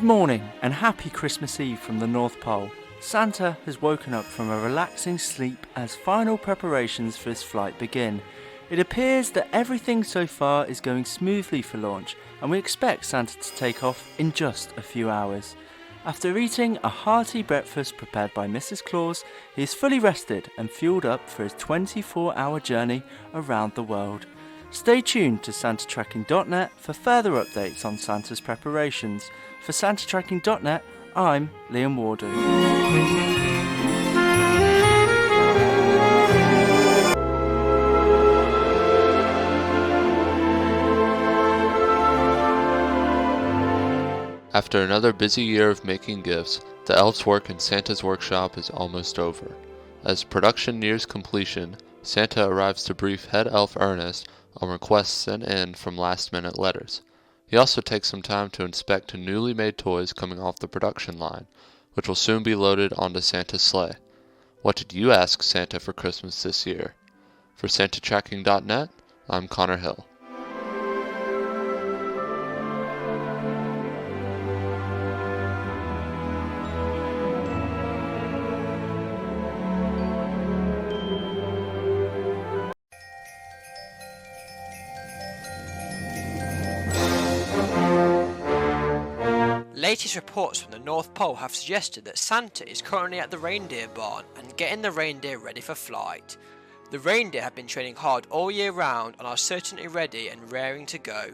Good morning and happy Christmas Eve from the North Pole. Santa has woken up from a relaxing sleep as final preparations for his flight begin. It appears that everything so far is going smoothly for launch, and we expect Santa to take off in just a few hours. After eating a hearty breakfast prepared by Mrs. Claus, he is fully rested and fueled up for his 24-hour journey around the world. Stay tuned to SantaTracking.net for further updates on Santa's preparations. For SantaTracking.net, I'm Liam Wardu. After another busy year of making gifts, the elves' work in Santa's workshop is almost over. As production nears completion, Santa arrives to brief head elf Ernest on requests sent in from last-minute letters. He also takes some time to inspect newly made toys coming off the production line, which will soon be loaded onto Santa's sleigh. What did you ask Santa for Christmas this year? For SantaTracking.net, I'm Connor Hill. Latest reports from the North Pole have suggested that Santa is currently at the reindeer barn and getting the reindeer ready for flight. The reindeer have been training hard all year round and are certainly ready and raring to go.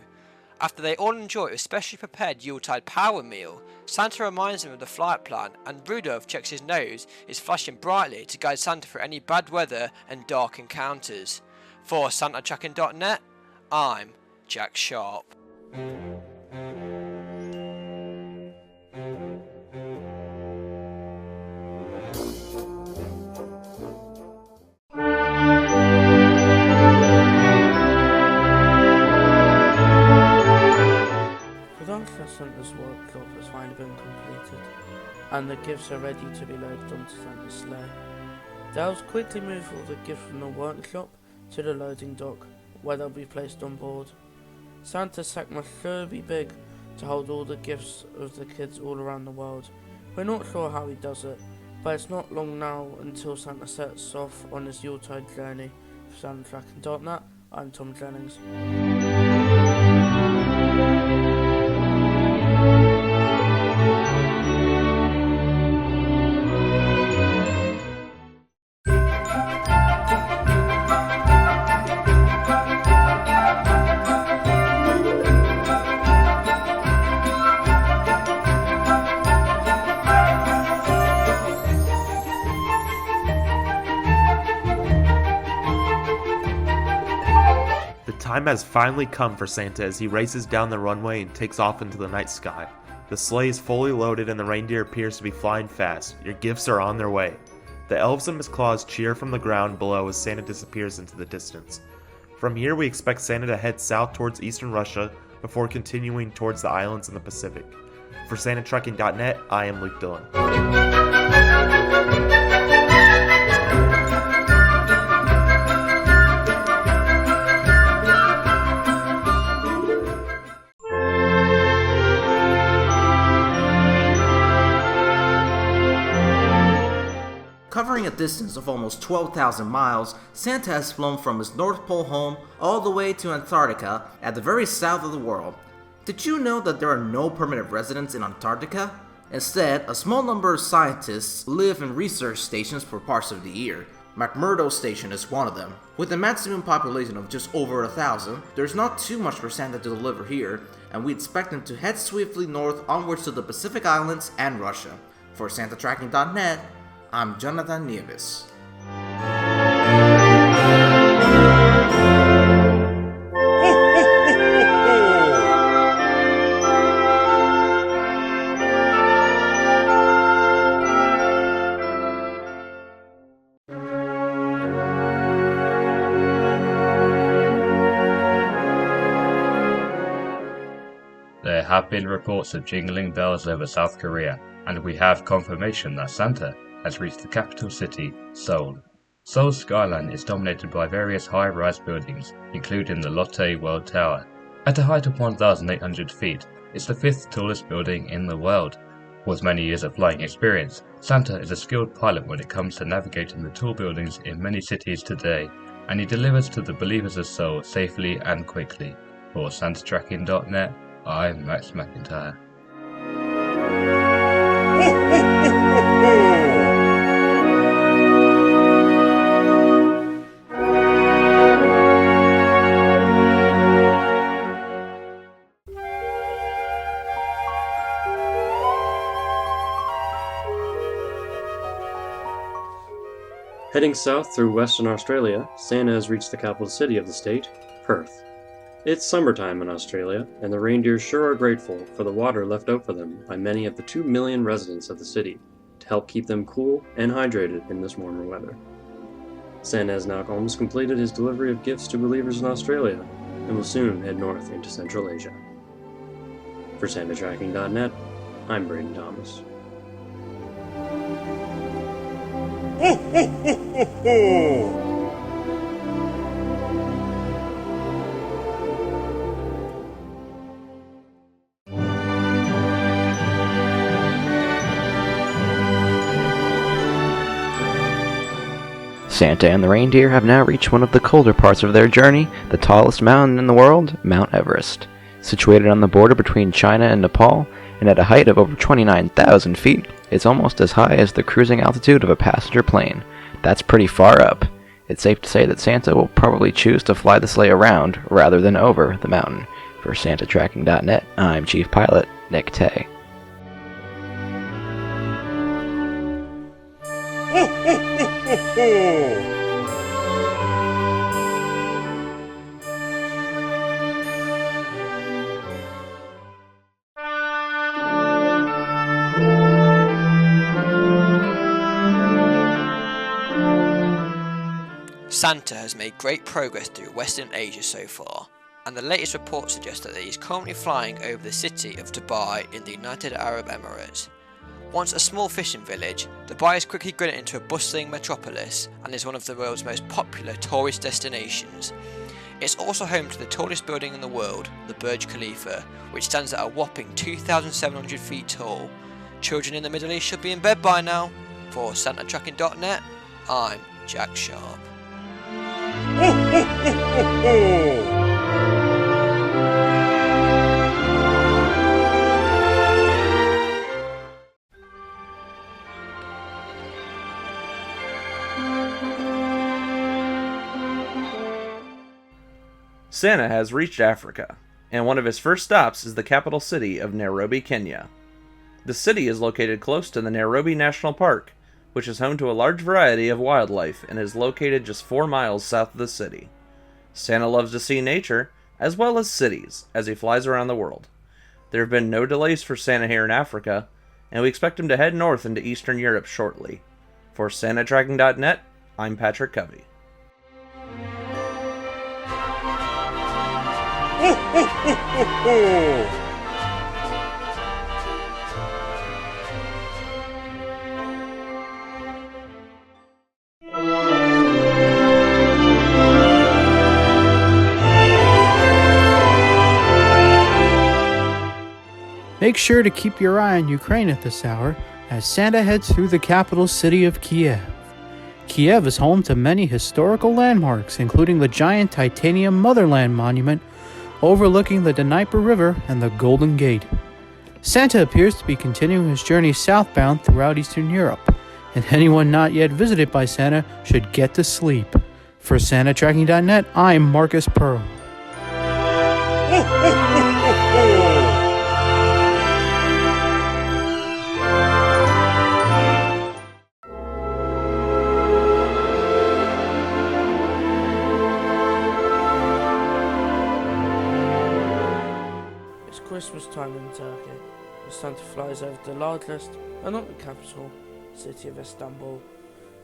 After they all enjoy a specially prepared Yuletide power meal, Santa reminds them of the flight plan, and Rudolph checks his nose is flashing brightly to guide Santa through any bad weather and dark encounters. For SantaTracking.net, I'm Jack Sharp. Santa's workshop has finally been completed, and the gifts are ready to be loaded onto Santa's sleigh. The elves quickly move all the gifts from the workshop to the loading dock, where they'll be placed on board. Santa's sack must sure be big to hold all the gifts of the kids all around the world. We're not sure how he does it, but it's not long now until Santa sets off on his Yuletide journey. For SantaTracking.net, I'm Tom Jennings. Time has finally come for Santa as he races down the runway and takes off into the night sky. The sleigh is fully loaded and the reindeer appears to be flying fast. Your gifts are on their way. The elves and Miss Claus cheer from the ground below as Santa disappears into the distance. From here we expect Santa to head south towards eastern Russia before continuing towards the islands in the Pacific. For SantaTracking.net, I am Luke Dillon. Covering a distance of almost 12,000 miles, Santa has flown from his North Pole home all the way to Antarctica at the very south of the world. Did you know that there are no permanent residents in Antarctica? Instead, a small number of scientists live in research stations for parts of the year. McMurdo Station is one of them. With a maximum population of just over 1,000, there's not too much for Santa to deliver here, and we expect him to head swiftly north onwards to the Pacific Islands and Russia. For SantaTracking.net, I'm Jonathan Nieves. There have been reports of jingling bells over South Korea, and we have confirmation that Santa has reached the capital city, Seoul. Seoul's skyline is dominated by various high-rise buildings, including the Lotte World Tower. At a height of 1,800 feet, It's the 5th tallest building in the world. With many years of flying experience, Santa is a skilled pilot when it comes to navigating the tall buildings in many cities today, and he delivers to the believers of Seoul safely and quickly. For SantaTracking.net, I'm Max McIntyre. Heading south through Western Australia, Santa has reached the capital city of the state, Perth. It's summertime in Australia, and the reindeer sure are grateful for the water left out for them by many of the 2 million residents of the city to help keep them cool and hydrated in this warmer weather. Santa has now almost completed his delivery of gifts to believers in Australia and will soon head north into Central Asia. For SantaTracking.net, I'm Braden Thomas. Santa and the reindeer have now reached one of the colder parts of their journey, the tallest mountain in the world, Mount Everest. Situated on the border between China and Nepal, and at a height of over 29,000 feet, it's almost as high as the cruising altitude of a passenger plane. That's pretty far up. It's safe to say that Santa will probably choose to fly the sleigh around rather than over the mountain. For SantaTracking.net, I'm Chief Pilot Nick Tay. Santa has made great progress through Western Asia so far, and the latest reports suggest that he is currently flying over the city of Dubai in the United Arab Emirates. Once a small fishing village, Dubai has quickly grown into a bustling metropolis and is one of the world's most popular tourist destinations. It's also home to the tallest building in the world, the Burj Khalifa, which stands at a whopping 2,700 feet tall. Children in the Middle East should be in bed by now. For SantaTracking.net, I'm Jack Sharp. Santa has reached Africa, and one of his first stops is the capital city of Nairobi, Kenya. The city is located close to the Nairobi National Park, which is home to a large variety of wildlife and is located just 4 miles south of the city. Santa loves to see nature, as well as cities, as he flies around the world. There have been no delays for Santa here in Africa, and we expect him to head north into Eastern Europe shortly. For SantaTracking.net, I'm Patrick Covey. Make sure to keep your eye on Ukraine at this hour as Santa heads through the capital city of Kiev. Kiev is home to many historical landmarks, including the giant titanium Motherland Monument overlooking the Dnieper River and the Golden Gate. Santa appears to be continuing his journey southbound throughout Eastern Europe, and anyone not yet visited by Santa should get to sleep. For SantaTracking.net, I'm Marcus Pearl. Christmas time in Turkey, as Santa flies over the largest, and not the capital, city of Istanbul.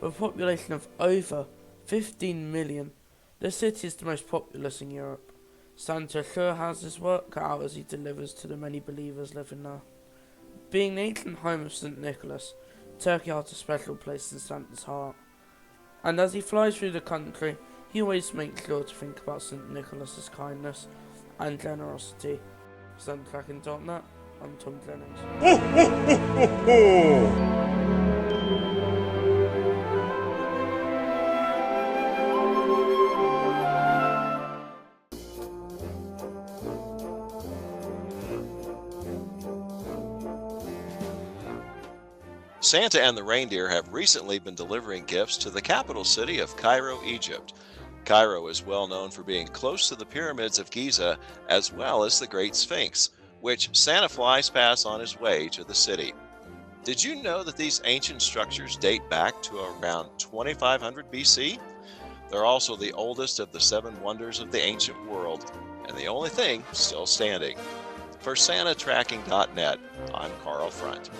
With a population of over 15 million, the city is the most populous in Europe. Santa sure has his work cut out as he delivers to the many believers living there. Being the ancient home of St. Nicholas, Turkey holds a special place in Santa's heart. And as he flies through the country, he always makes sure to think about St. Nicholas's kindness and generosity. For SantaTracking.net, I'm Tom Jennings. Santa and the reindeer have recently been delivering gifts to the capital city of Cairo, Egypt. Cairo is well known for being close to the pyramids of Giza as well as the Great Sphinx, which Santa flies past on his way to the city. Did you know that these ancient structures date back to around 2500 BC? They're also the oldest of the 7 wonders of the ancient world, and the only thing still standing. For SantaTracking.net, I'm Carl Front.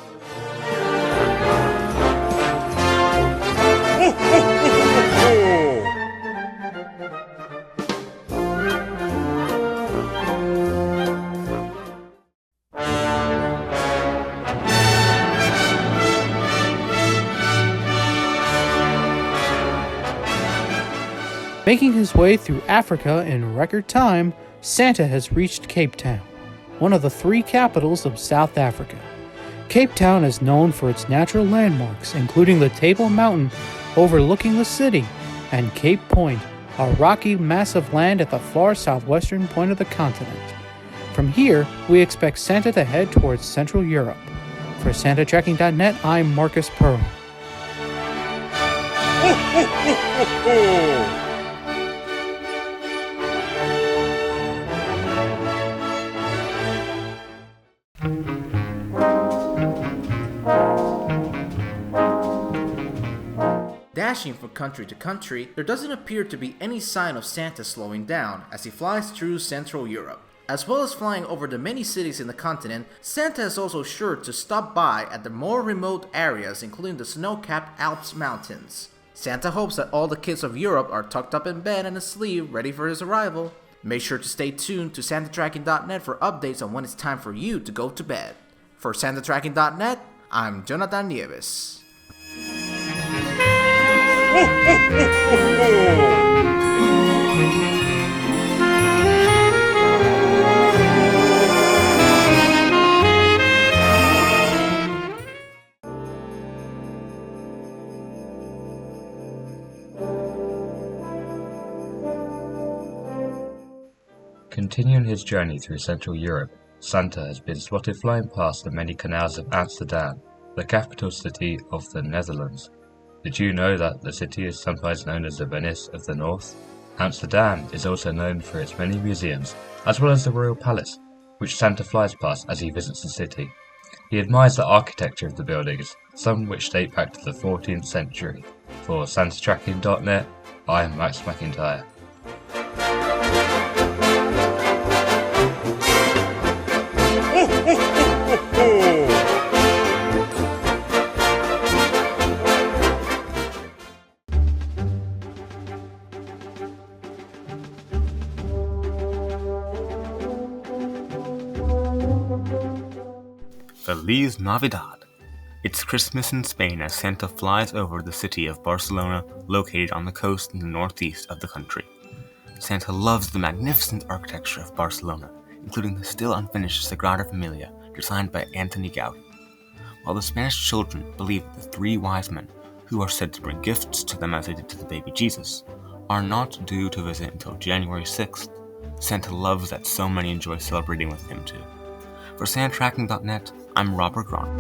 Making his way through Africa in record time, Santa has reached Cape Town, one of the 3 capitals of South Africa. Cape Town is known for its natural landmarks, including the Table Mountain overlooking the city, and Cape Point, a rocky mass of land at the far southwestern point of the continent. From here, we expect Santa to head towards Central Europe. For SantaTracking.net, I'm Marcus Pearl. Dashing from country to country, there doesn't appear to be any sign of Santa slowing down as he flies through Central Europe. As well as flying over the many cities in the continent, Santa is also sure to stop by at the more remote areas, including the snow-capped Alps mountains. Santa hopes that all the kids of Europe are tucked up in bed and asleep, ready for his arrival. Make sure to stay tuned to SantaTracking.net for updates on when it's time for you to go to bed. For SantaTracking.net, I'm Jonathan Nieves. Continuing his journey through Central Europe, Santa has been spotted flying past the many canals of Amsterdam, the capital city of the Netherlands. Did you know that the city is sometimes known as the Venice of the North? Amsterdam is also known for its many museums, as well as the Royal Palace, which Santa flies past as he visits the city. He admires the architecture of the buildings, some which date back to the 14th century. For SantaTracking.net, I'm Max McIntyre. Feliz Navidad! It's Christmas in Spain as Santa flies over the city of Barcelona, located on the coast in the northeast of the country. Santa loves the magnificent architecture of Barcelona, including the still unfinished Sagrada Familia, designed by Antoni Gaudí. While the Spanish children believe that the 3 wise men, who are said to bring gifts to them as they did to the baby Jesus, are not due to visit until January 6th, Santa loves that so many enjoy celebrating with him too. For SantaTracking.net, I'm Robert Gron.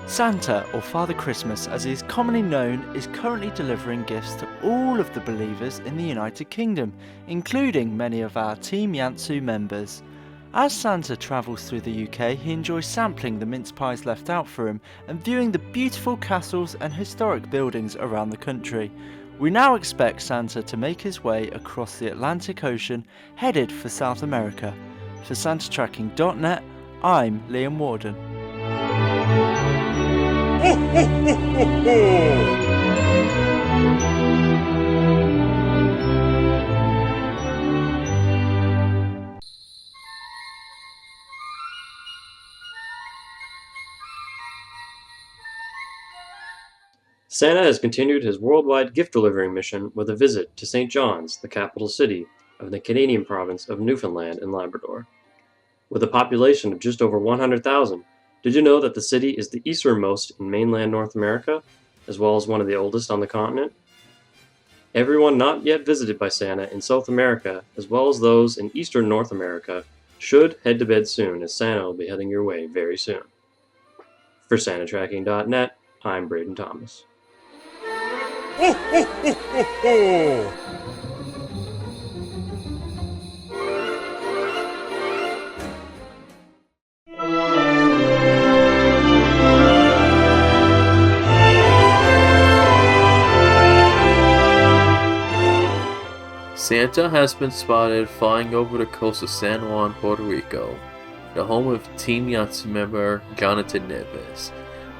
Santa, or Father Christmas as he is commonly known, is currently delivering gifts to all of the believers in the United Kingdom, including many of our Team YANTSU members. As Santa travels through the UK, he enjoys sampling the mince pies left out for him and viewing the beautiful castles and historic buildings around the country. We now expect Santa to make his way across the Atlantic Ocean, headed for South America. For SantaTracking.net, I'm Liam Warden. Santa has continued his worldwide gift delivering mission with a visit to St. John's, the capital city of the Canadian province of Newfoundland and Labrador. With a population of just over 100,000, did you know that the city is the easternmost in mainland North America, as well as one of the oldest on the continent? Everyone not yet visited by Santa in South America, as well as those in eastern North America, should head to bed soon, as Santa will be heading your way very soon. For SantaTracking.net, I'm Braden Thomas. Santa has been spotted flying over the coast of San Juan, Puerto Rico, the home of Team YANTSU member Jonathan Neves.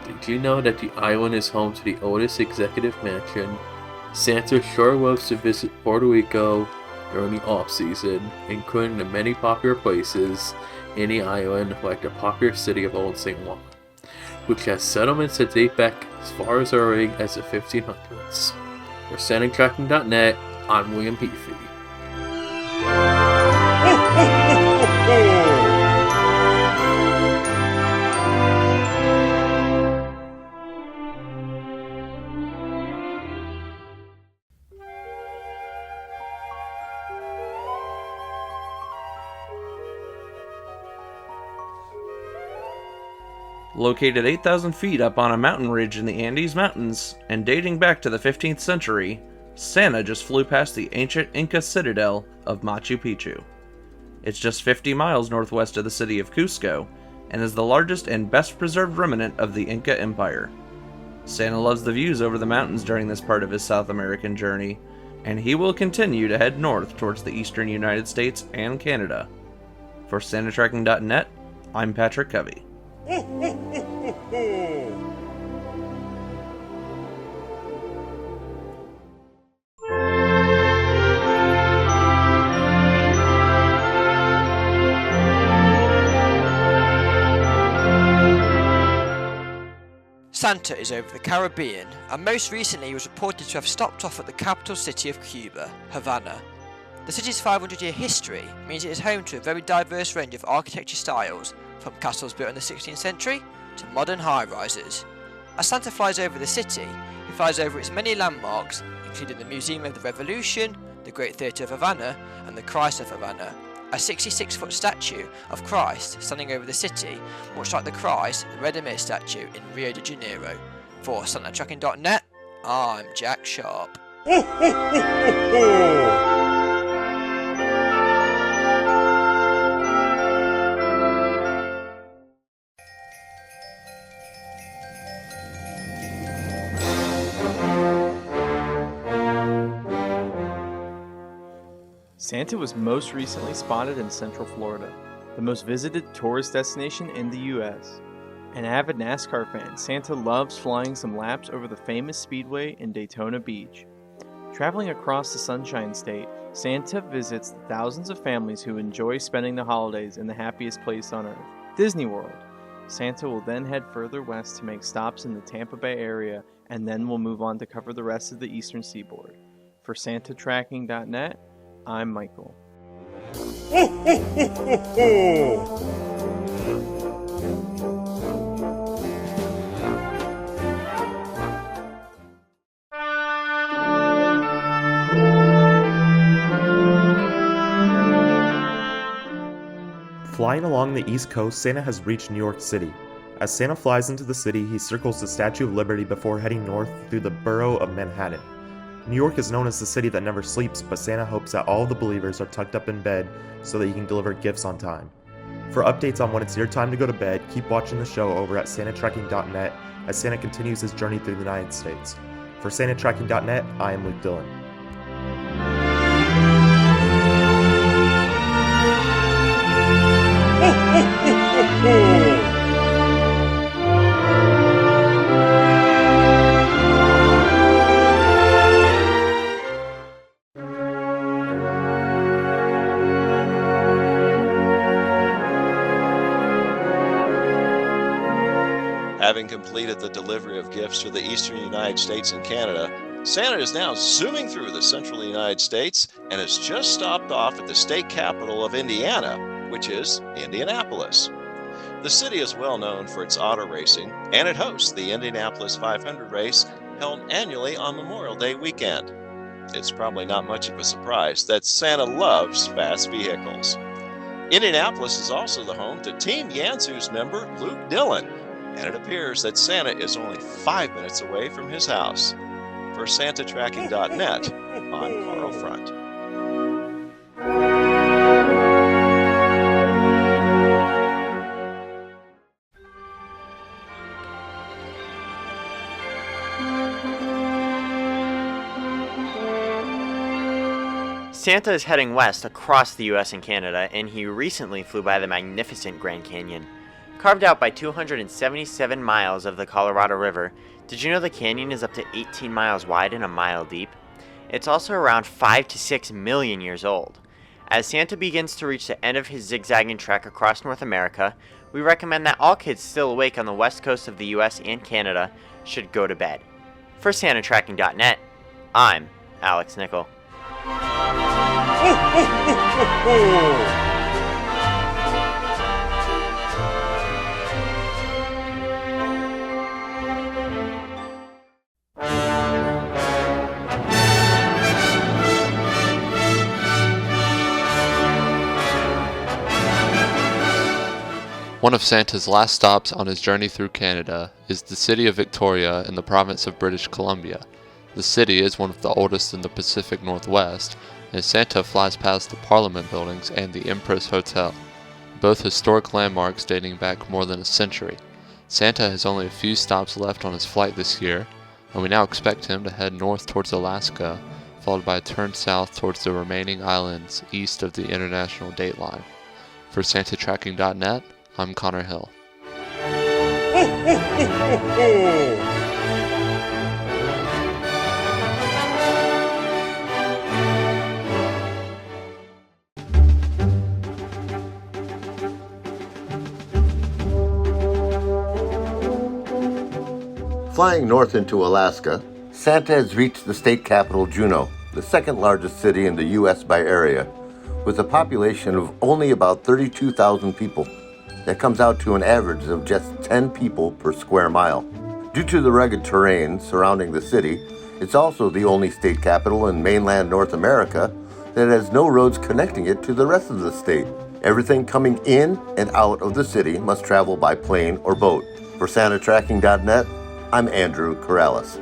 Did you know that the island is home to the oldest executive mansion? Santa sure loves to visit Puerto Rico during the off-season, including the many popular places in the island like the popular city of Old St. Juan, which has settlements that date back as far as early as the 1500s. For SantaTracking.net, I'm William Heafy. Located 8,000 feet up on a mountain ridge in the Andes Mountains, and dating back to the 15th century, Santa just flew past the ancient Inca citadel of Machu Picchu. It's just 50 miles northwest of the city of Cusco, and is the largest and best preserved remnant of the Inca Empire. Santa loves the views over the mountains during this part of his South American journey, and he will continue to head north towards the eastern United States and Canada. For SantaTracking.net, I'm Patrick Covey. Santa is over the Caribbean, and most recently he was reported to have stopped off at the capital city of Cuba, Havana. The city's 500-year history means it is home to a very diverse range of architecture styles, from castles built in the 16th century to modern high-rises. As Santa flies over the city, he flies over its many landmarks, including the Museum of the Revolution, the Great Theatre of Havana, and the Christ of Havana, a 66-foot statue of Christ standing over the city, much like the Christ, the Red Emir statue in Rio de Janeiro. For SantaTracking.net, I'm Jack Sharp. Santa was most recently spotted in Central Florida, the most visited tourist destination in the U.S. An avid NASCAR fan, Santa loves flying some laps over the famous speedway in Daytona Beach. Traveling across the Sunshine State, Santa visits the thousands of families who enjoy spending the holidays in the happiest place on earth, Disney World. Santa will then head further west to make stops in the Tampa Bay area, and then will move on to cover the rest of the eastern seaboard. For SantaTracking.net, I'm Michael. Flying along the East Coast, Santa has reached New York City. As Santa flies into the city, he circles the Statue of Liberty before heading north through the borough of Manhattan. New York is known as the city that never sleeps, but Santa hopes that all the believers are tucked up in bed so that he can deliver gifts on time. For updates on when it's your time to go to bed, keep watching the show over at SantaTracking.net as Santa continues his journey through the United States. For SantaTracking.net, I am Luke Dillon. Having completed the delivery of gifts to the eastern United States and Canada, Santa is now zooming through the central United States and has just stopped off at the state capital of Indiana, which is Indianapolis. The city is well known for its auto racing, and it hosts the Indianapolis 500 race held annually on Memorial Day weekend. It's probably not much of a surprise that Santa loves fast vehicles. Indianapolis is also the home to Team YANTSU's member Luke Dillon, and it appears that Santa is only 5 minutes away from his house. For SantaTracking.net, I'm Carl Front. Santa is heading west across the US and Canada, and he recently flew by the magnificent Grand Canyon. Carved out by 277 miles of the Colorado River, did you know the canyon is up to 18 miles wide and a mile deep? It's also around 5 to 6 million years old. As Santa begins to reach the end of his zigzagging trek across North America, we recommend that all kids still awake on the west coast of the US and Canada should go to bed. For SantaTracking.net, I'm Alex Nickel. One of Santa's last stops on his journey through Canada is the city of Victoria in the province of British Columbia. The city is one of the oldest in the Pacific Northwest, and Santa flies past the Parliament buildings and the Empress Hotel, both historic landmarks dating back more than a century. Santa has only a few stops left on his flight this year, and we now expect him to head north towards Alaska, followed by a turn south towards the remaining islands east of the international date line. For SantaTracking.net, I'm Connor Hill. Flying north into Alaska, Santa has reached the state capital, Juneau, the second largest city in the U.S. by area, with a population of only about 32,000 people. That comes out to an average of just 10 people per square mile. Due to the rugged terrain surrounding the city, it's also the only state capital in mainland North America that has no roads connecting it to the rest of the state. Everything coming in and out of the city must travel by plane or boat. For SantaTracking.net, I'm Andrew Corrales.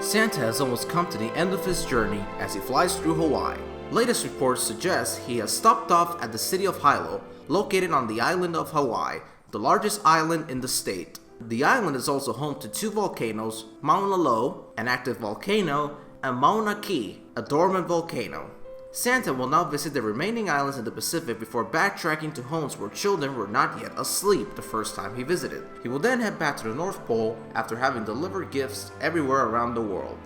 Santa has almost come to the end of his journey as he flies through Hawaii. Latest reports suggest he has stopped off at the city of Hilo, located on the island of Hawaii, the largest island in the state. The island is also home to two volcanoes, Mauna Loa, an active volcano, and Mauna Kea, a dormant volcano. Santa will now visit the remaining islands in the Pacific before backtracking to homes where children were not yet asleep the first time he visited. He will then head back to the North Pole after having delivered gifts everywhere around the world.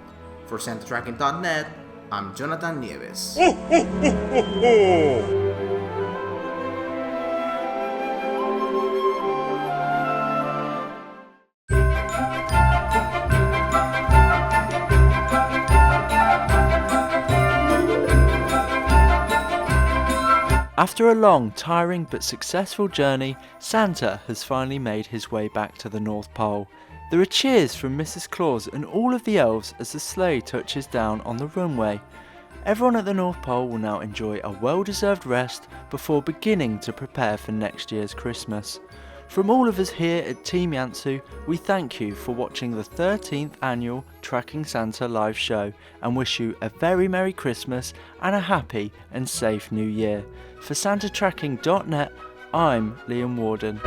For SantaTracking.net, I'm Jonathan Nieves. After a long, tiring but successful journey, Santa has finally made his way back to the North Pole. There are cheers from Mrs. Claus and all of the elves as the sleigh touches down on the runway. Everyone at the North Pole will now enjoy a well-deserved rest before beginning to prepare for next year's Christmas. From all of us here at Team YANTSU, we thank you for watching the 13th annual Tracking Santa live show and wish you a very Merry Christmas and a happy and safe New Year. For SantaTracking.net, I'm Liam Warden.